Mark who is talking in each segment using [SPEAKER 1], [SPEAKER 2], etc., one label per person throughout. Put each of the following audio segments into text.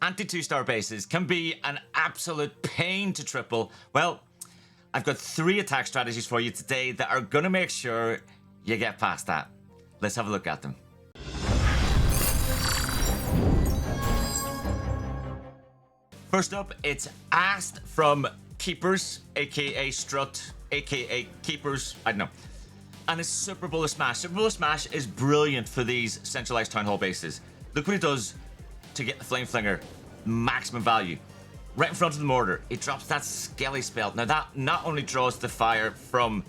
[SPEAKER 1] anti-2-star bases can be an absolute pain to triple. Well, I've got 3 attack strategies for you today that are gonna make sure you get past that. Let's have a look at them. First up, it's asked from Keepers, aka Strut, aka Keepers, I don't know. And it's Super Bullet Smash. Super Bullet Smash is brilliant for these centralized Town Hall bases. Look what it does to get the Flame Flinger maximum value. Right in front of the mortar, it drops that Skelly spell. Now that not only draws the fire from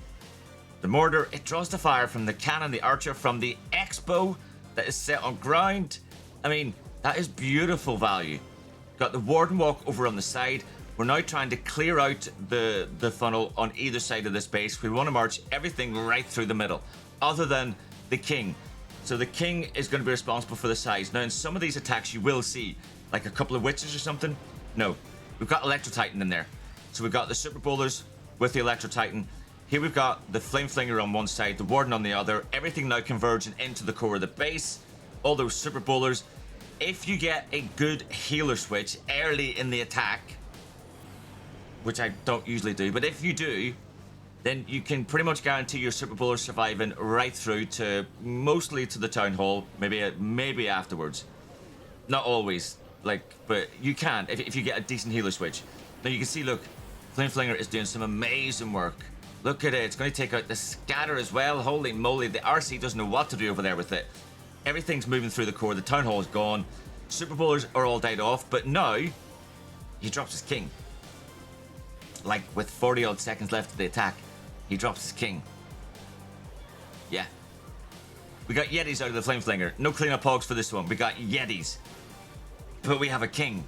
[SPEAKER 1] the mortar, it draws the fire from the cannon, the archer, from the X-bow that is set on ground. I mean, that is beautiful value. Got the Warden Walk over on the side. We're now trying to clear out the funnel on either side of this base. We want to march everything right through the middle, other than the King. So the King is going to be responsible for the sides. Now in some of these attacks you will see like a couple of witches or something. No, we've got Electro Titan in there. So we've got the Super Bowlers with the Electro Titan. Here we've got the Flame Flinger on one side, the Warden on the other. Everything now converging into the core of the base. All those Super Bowlers. If you get a good healer switch early in the attack, which I don't usually do, but if you do, then you can pretty much guarantee your Super Bowler surviving right through to mostly to the Town Hall, maybe afterwards. Not always, but you can if you get a decent healer switch. Now you can see, look, Flame Flinger is doing some amazing work. Look at it, it's going to take out the scatter as well. Holy moly, the RC doesn't know what to do over there with it. Everything's moving through the core, the Town Hall is gone. Super Bowlers are all died off, but now he drops his King. Like with 40 odd seconds left of the attack, he drops his King. Yeah. We got Yetis out of the Flame Flinger. No cleanup hogs for this one. We got Yetis. But we have a King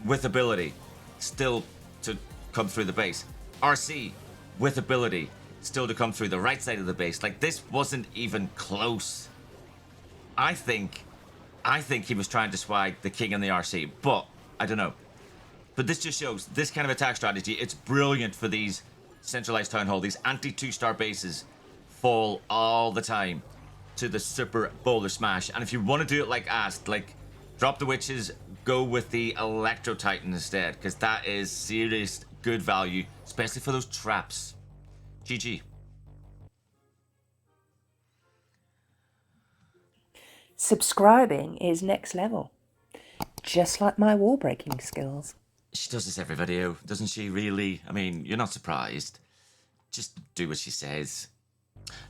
[SPEAKER 1] with ability still to come through the base. RC with ability still to come through the right side of the base. Like, this wasn't even close. I think he was trying to swag the King and the RC, but I don't know. But this just shows this kind of attack strategy. It's brilliant for these centralized Town Hall. These anti-2-star bases fall all the time to the Super Bowler Smash. And if you want to do it like asked, like drop the witches, go with the Electro Titan instead, because that is serious good value, especially for those traps. GG.
[SPEAKER 2] Subscribing is next level. Just like my wall breaking skills.
[SPEAKER 1] She does this every video, doesn't she, really? I mean, you're not surprised. Just do what she says.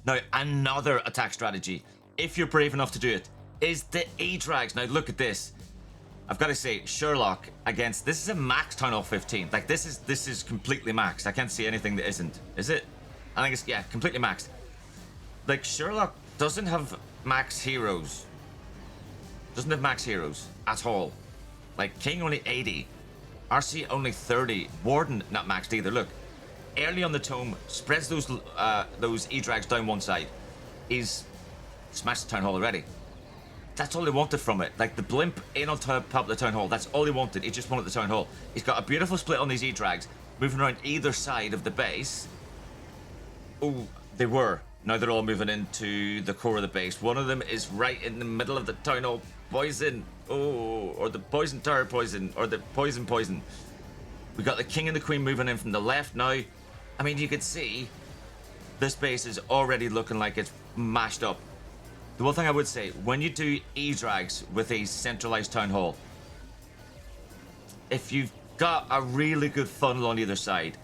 [SPEAKER 1] Now, another attack strategy, if you're brave enough to do it, is the EDrags. Now, look at this. I've got to say, Sherlock against... This is a max Town Hall 15. Like, this is completely maxed. I can't see anything that isn't. Is it? I think it's, yeah, completely maxed. Like, Sherlock doesn't have max heroes. Doesn't have max heroes at all. Like, King only 80. RC only 30. Warden not maxed either. Look, early on the tome, spreads those EDrags down one side. He's smashed the Town Hall already. That's all he wanted from it. Like, the blimp in on top of the Town Hall. That's all he wanted. He just wanted the Town Hall. He's got a beautiful split on these EDrags, moving around either side of the base. Oh, they were. Now they're all moving into the core of the base. One of them is right in the middle of the Town Hall. Poison. Oh, or the Poison Tower poison, or the poison. We got the King and the Queen moving in from the left now. I mean, you can see this base is already looking like it's mashed up. The one thing I would say, when you do EDrags with a centralized Town Hall, if you've got a really good funnel on either side,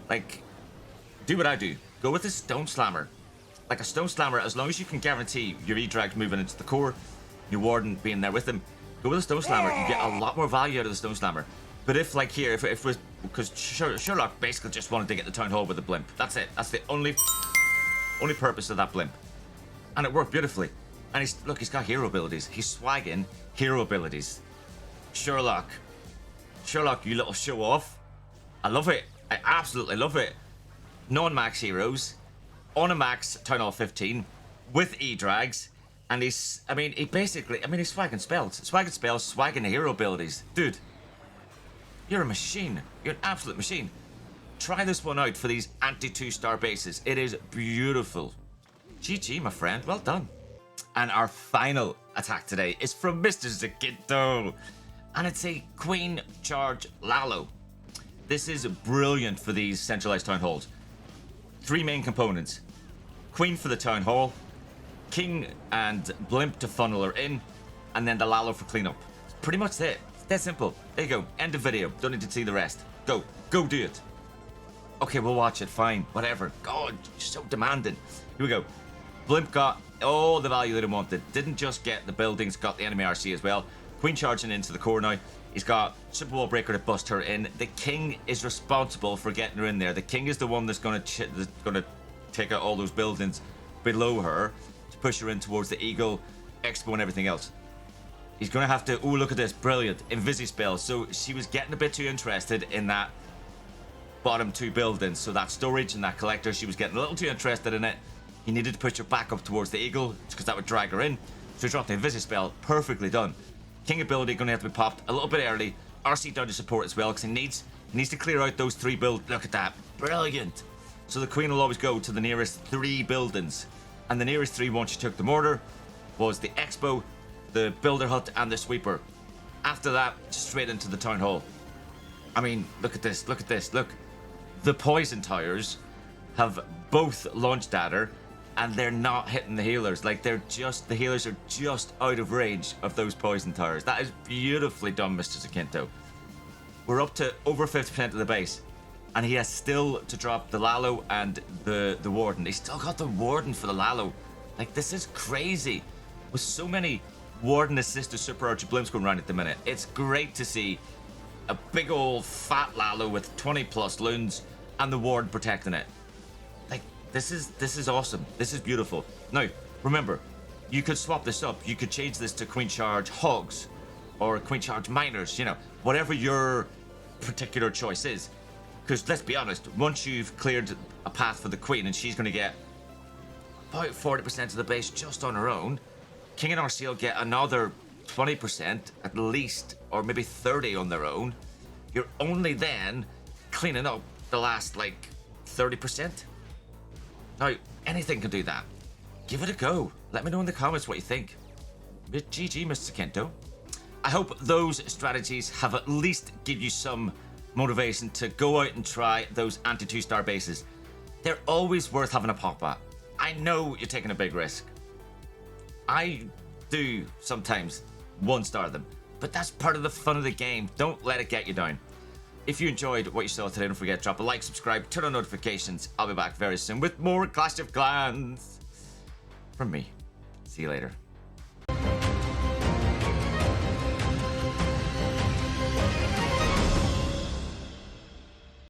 [SPEAKER 1] like, do what I do. Go with a Stone Slammer. Like a Stone Slammer, as long as you can guarantee your EDrags moving into the core, your Warden being there with them, go with a Stone Slammer. You get a lot more value out of the Stone Slammer. But if, like here, if was, because Sherlock basically just wanted to get the Town Hall with the blimp. That's it. That's the only purpose of that blimp. And it worked beautifully. And he's got hero abilities. He's swagging hero abilities. Sherlock, you little show off. I love it. I absolutely love it. Non-max heroes on a max Town Hall 15 with EDrags, and he's swagging spells, swagging hero abilities. Dude, you're a machine. You're an absolute machine. Try this one out for these anti-2-star bases. It is beautiful. GG, my friend. Well done. And our final attack today is from Mr. Zakinto, and it's a Queen Charge LALO. This is brilliant for these centralized town halls. 3 main components: Queen for the town hall, King and Blimp to funnel her in, and then the LALO for cleanup. It's pretty much it. It's that simple. There you go. End of video. Don't need to see the rest. Go do it. Okay, we'll watch it. Fine, whatever. God, you're so demanding. Here we go. Blimp got all the value that he wanted. Didn't just get the buildings, got the enemy RC as well. Queen charging into the core now. He's got Super Wall Breaker to bust her in. The King is responsible for getting her in there. The King is the one that's going to take out all those buildings below her to push her in towards the Eagle, Expo, and everything else. He's going to have to... Ooh, look at this. Brilliant. Invisi spell. So she was getting a bit too interested in that bottom 2 buildings. So that storage and that collector, she was getting a little too interested in it. He needed to push her back up towards the Eagle because that would drag her in. So he dropped the Invisi spell. Perfectly done. King ability going to have to be popped a little bit early. RC down to support as well because he needs to clear out those 3 builds. Look at that. Brilliant. So the Queen will always go to the nearest 3 buildings. And the nearest 3 once she took the mortar was the Expo, the Builder Hut, and the Sweeper. After that, straight into the Town Hall. I mean, look at this. Look at this. Look. The Poison Towers have both launched at her, and they're not hitting the healers. Like, the healers are just out of range of those Poison Towers. That is beautifully done, Mr. Zakinto. We're up to over 50% of the base, and he has still to drop the LALO and the Warden. He's still got the Warden for the LALO. Like, this is crazy. With so many Warden assisted Super Archer Blimps going around at the minute, it's great to see a big old fat LALO with 20 plus loons and the Warden protecting it. Like, this is awesome. This is beautiful. Now, remember, you could swap this up. You could change this to Queen Charge Hogs or Queen Charge Miners, you know, whatever your particular choice is. Because let's be honest, once you've cleared a path for the Queen and she's going to get about 40% of the base just on her own, King and RC will get another 20% at least, or maybe 30 on their own. You're only then cleaning up the last, like, 30%. Now, anything can do that. Give it a go. Let me know in the comments what you think. GG, Mr. Kento. I hope those strategies have at least give you some motivation to go out and try those anti-2-star bases. They're always worth having a pop at. I know you're taking a big risk. I do sometimes 1-star them, but that's part of the fun of the game. Don't let it get you down. If you enjoyed what you saw today, don't forget to drop a like, subscribe, turn on notifications. I'll be back very soon with more Clash of Clans from me. See you later.